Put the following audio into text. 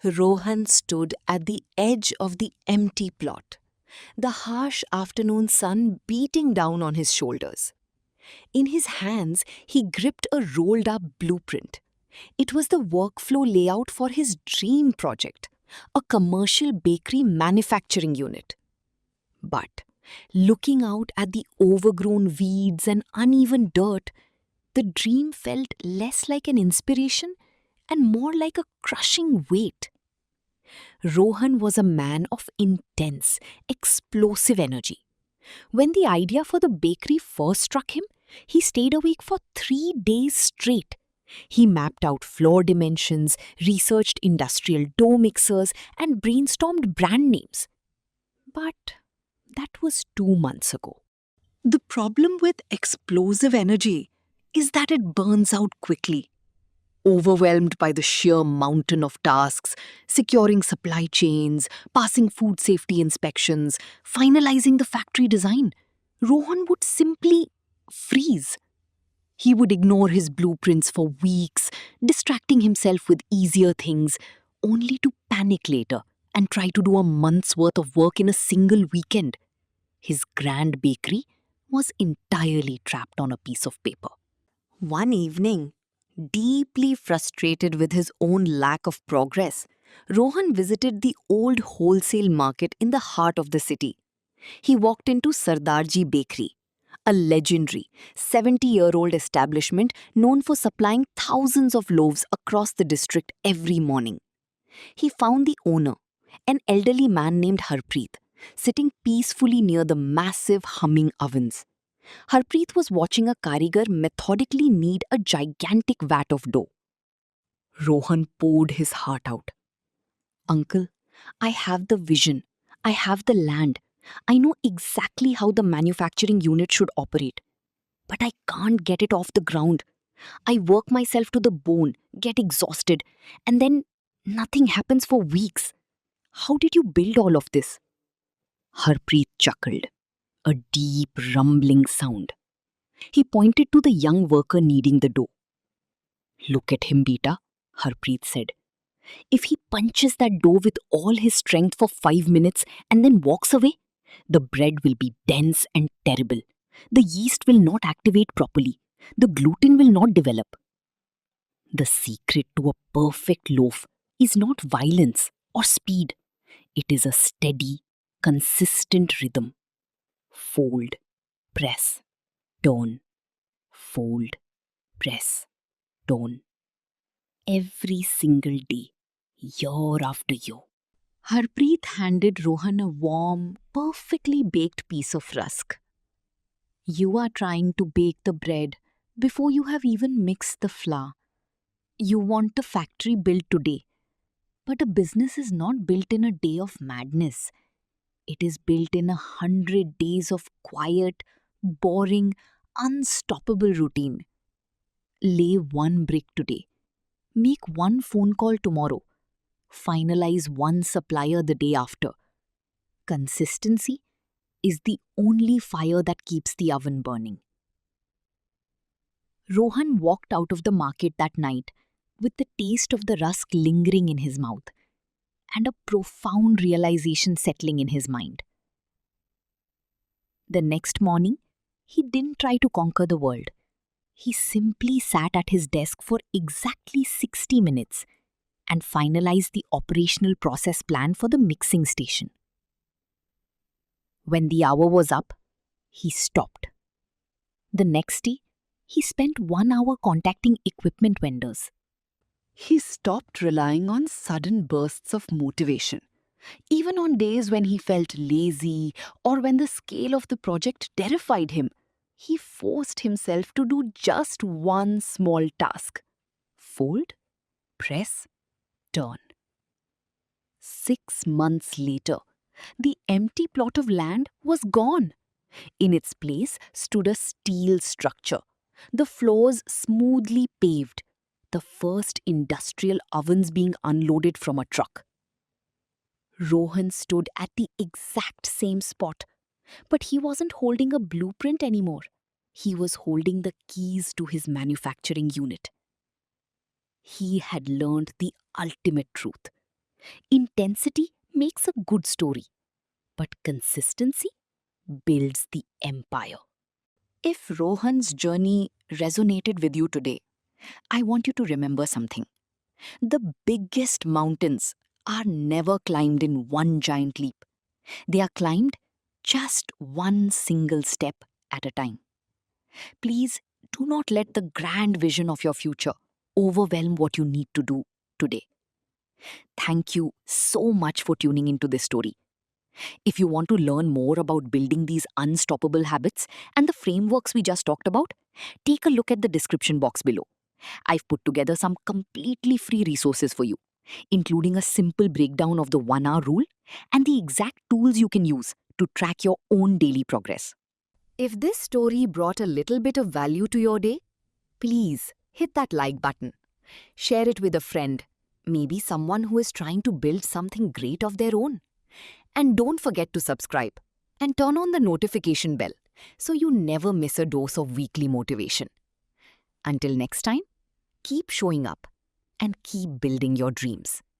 Rohan stood at the edge of the empty plot, the harsh afternoon sun beating down on his shoulders. In his hands, he gripped a rolled up blueprint. It was the workflow layout for his dream project, a commercial bakery manufacturing unit. But looking out at the overgrown weeds and uneven dirt, the dream felt less like an inspiration and more like a crushing weight. Rohan was a man of intense, explosive energy. When the idea for the bakery first struck him, he stayed awake for 3 days straight. He mapped out floor dimensions, researched industrial dough mixers, and brainstormed brand names. But that was 2 months ago. The problem with explosive energy is that it burns out quickly. Overwhelmed by the sheer mountain of tasks, securing supply chains, passing food safety inspections, finalizing the factory design, Rohan would simply freeze. He would ignore his blueprints for weeks, distracting himself with easier things, only to panic later and try to do a month's worth of work in a single weekend. His grand bakery was entirely trapped on a piece of paper. One evening, deeply frustrated with his own lack of progress, Rohan visited the old wholesale market in the heart of the city. He walked into Sardarji Bakery, a legendary 70-year-old establishment known for supplying thousands of loaves across the district every morning. He found the owner, an elderly man named Harpreet, sitting peacefully near the massive humming ovens. Harpreet was watching a karigar methodically knead a gigantic vat of dough. Rohan poured his heart out. Uncle, I have the vision. I have the land. I know exactly how the manufacturing unit should operate. But I can't get it off the ground. I work myself to the bone, get exhausted, and then nothing happens for weeks. How did you build all of this? Harpreet chuckled, a deep rumbling sound. He pointed to the young worker kneading the dough. Look at him, beta, Harpreet said. If he punches that dough with all his strength for 5 minutes and then walks away, the bread will be dense and terrible. The yeast will not activate properly. The gluten will not develop. The secret to a perfect loaf is not violence or speed. It is a steady, consistent rhythm. Fold, press, turn. Fold, press, turn. Every single day, year after year. Harpreet handed Rohan a warm, perfectly baked piece of rusk. You are trying to bake the bread before you have even mixed the flour. You want the factory built today. But a business is not built in a day of madness. It is built in 100 days of quiet, boring, unstoppable routine. Lay one brick today. Make one phone call tomorrow. Finalize one supplier the day after. Consistency is the only fire that keeps the oven burning. Rohan walked out of the market that night with the taste of the rusk lingering in his mouth and a profound realization settling in his mind. The next morning, he didn't try to conquer the world. He simply sat at his desk for exactly 60 minutes and finalized the operational process plan for the mixing station. When the hour was up, he stopped. The next day, he spent 1 hour contacting equipment vendors. He stopped relying on sudden bursts of motivation, even on days when he felt lazy or when the scale of the project terrified him. He forced himself to do just one small task. Fold, press, turn. 6 months later, the empty plot of land was gone. In its place stood a steel structure, the floors smoothly paved, the first industrial ovens being unloaded from a truck. Rohan stood at the exact same spot, but he wasn't holding a blueprint anymore. He was holding the keys to his manufacturing unit. He had learned the ultimate truth. Intensity makes a good story, but consistency builds the empire. If Rohan's journey resonated with you today, I want you to remember something. The biggest mountains are never climbed in one giant leap. They are climbed just one single step at a time. Please do not let the grand vision of your future overwhelm what you need to do today. Thank you so much for tuning into this story. If you want to learn more about building these unstoppable habits and the frameworks we just talked about, take a look at the description box below. I've put together some completely free resources for you, including a simple breakdown of the 1 hour rule and the exact tools you can use to track your own daily progress. If this story brought a little bit of value to your day, please hit that like button. Share it with a friend, maybe someone who is trying to build something great of their own. And don't forget to subscribe and turn on the notification bell so you never miss a dose of weekly motivation. Until next time, keep showing up and keep building your dreams.